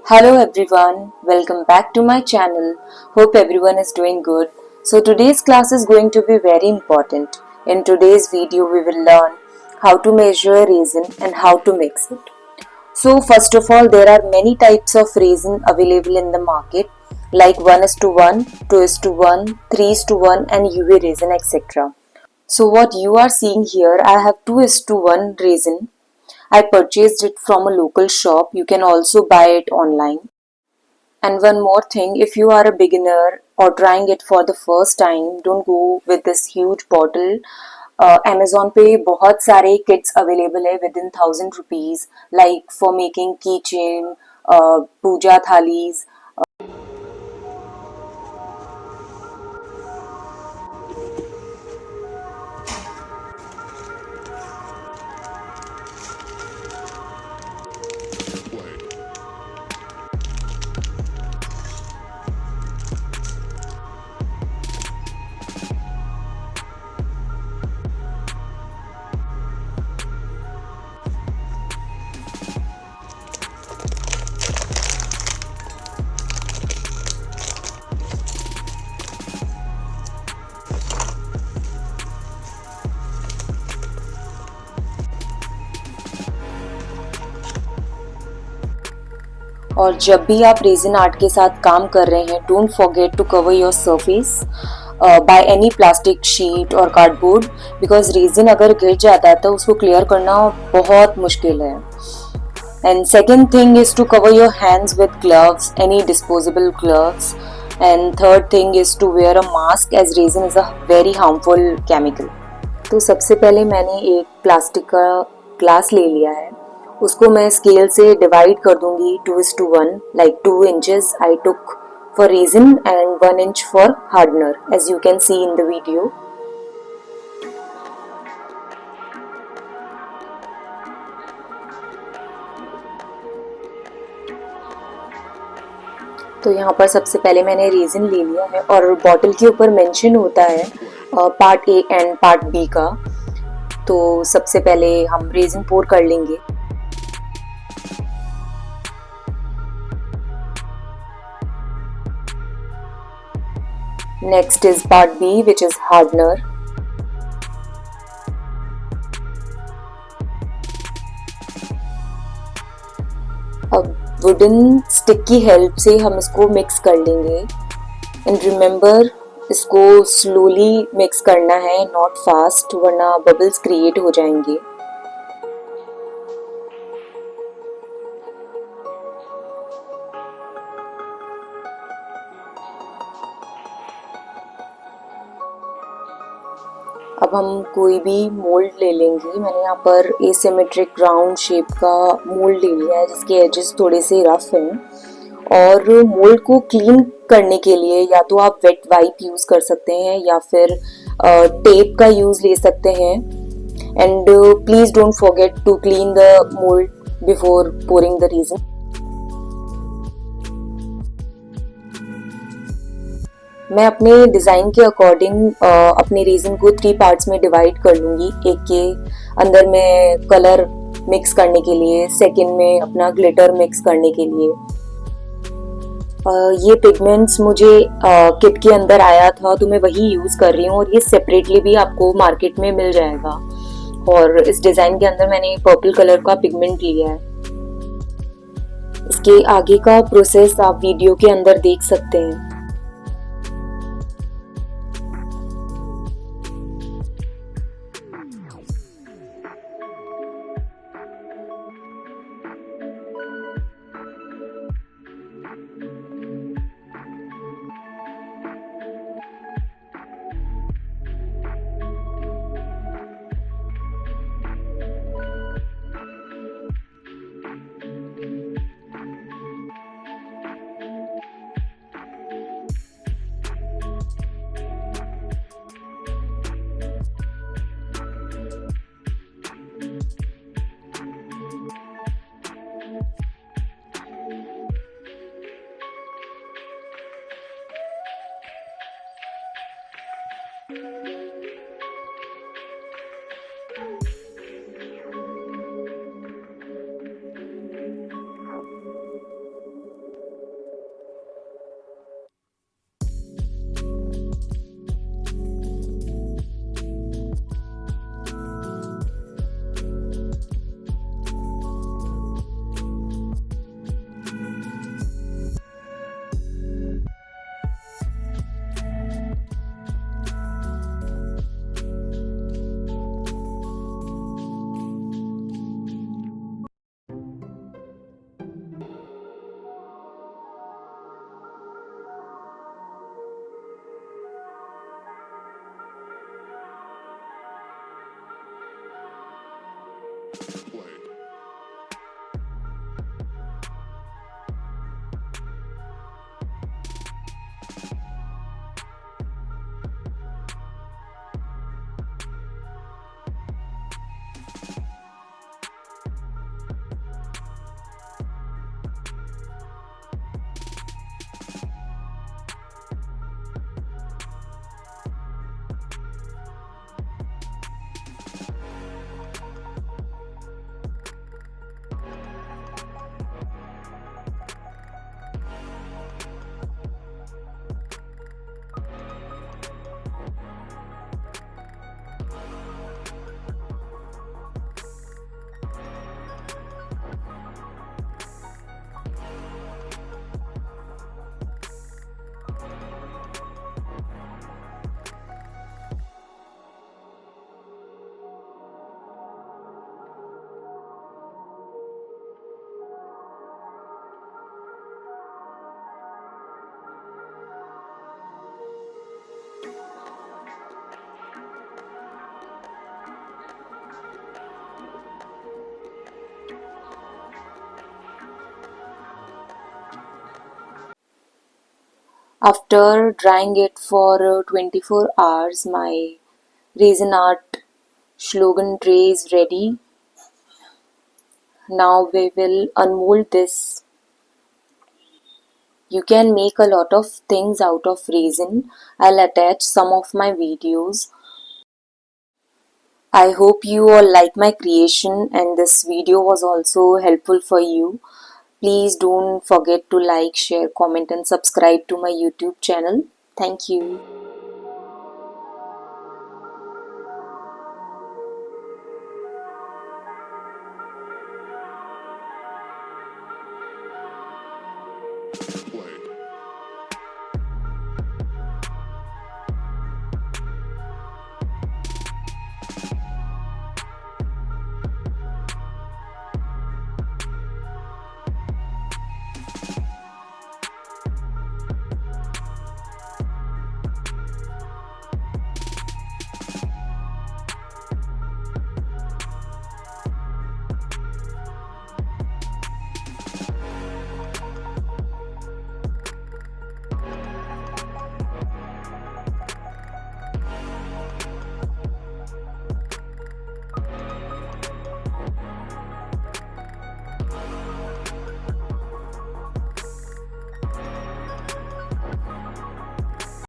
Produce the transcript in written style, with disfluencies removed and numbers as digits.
Hello everyone, welcome back to my channel. Hope everyone is doing good. So today's class is going to be very important. In today's video we will learn how to measure resin and how to mix it. So first of all, there are many types of resin available in the market like 1:1, 2:1, 3:1 and UV resin, etc. So what you are seeing here, I have 2:1 resin. I purchased it from a local shop. You can also buy it online. And one more thing, if you are a beginner or trying it for the first time, don't go with this huge bottle. Amazon पे बहुत सारे kits available है within 1,000 rupees, like for making keychain, puja thalis. और जब भी आप resin art के साथ काम कर रहे हैं, don't forget to cover your surface by any plastic sheet और कार्डबोर्ड, बिकॉज रेजिन अगर गिर जाता है तो उसको क्लियर करना बहुत मुश्किल है. And second thing is to cover your hands with gloves, any disposable gloves. And third thing is to wear a mask as resin is a very harmful chemical. तो सबसे पहले मैंने एक प्लास्टिक का ग्लास ले लिया है. उसको मैं स्केल से डिवाइड कर दूंगी 2:1, like 2 inches I took for resin and 1 inch for hardener, as you can see in the video. तो यहाँ पर सबसे पहले मैंने रेजिन ले लिया है और बॉटल के ऊपर मेंशन होता है part A and part B का. तो सबसे पहले हम रेजिन पोर कर लेंगे. Next is part B which is hardener. अब वुडन स्टिक की हेल्प से हम इसको मिक्स कर लेंगे. एंड रिमेंबर, इसको स्लोली मिक्स करना है, नॉट फास्ट, वरना बबल्स क्रिएट हो जाएंगे. अब हम कोई भी मोल्ड ले लेंगे. मैंने यहाँ पर एसिमेट्रिक राउंड शेप का मोल्ड ले लिया है जिसके एजेस थोड़े से रफ हैं. और मोल्ड को क्लीन करने के लिए या तो आप वेट वाइप यूज़ कर सकते हैं या फिर टेप का यूज़ ले सकते हैं. And please don't forget to clean the mold before pouring the resin. मैं अपने डिज़ाइन के अकॉर्डिंग अपने रेजिन को 3 पार्ट्स में डिवाइड कर लूँगी. एक के अंदर मैं कलर मिक्स करने के लिए, सेकंड में अपना ग्लिटर मिक्स करने के लिए. ये पिगमेंट्स मुझे किट के अंदर आया था तो मैं वही यूज़ कर रही हूँ और ये सेपरेटली भी आपको मार्केट में मिल जाएगा. और इस डिज़ाइन के अंदर मैंने पर्पल कलर का पिगमेंट लिया है. इसके आगे का प्रोसेस आप वीडियो के अंदर देख सकते हैं. After drying it for 24 hours, my resin art slogan tray is ready. Now we will unmold this. You can make a lot of things out of resin. I'll attach some of my videos. I hope you all like my creation and this video was also helpful for you. Please don't forget to like, share, comment and subscribe to my YouTube channel. Thank you.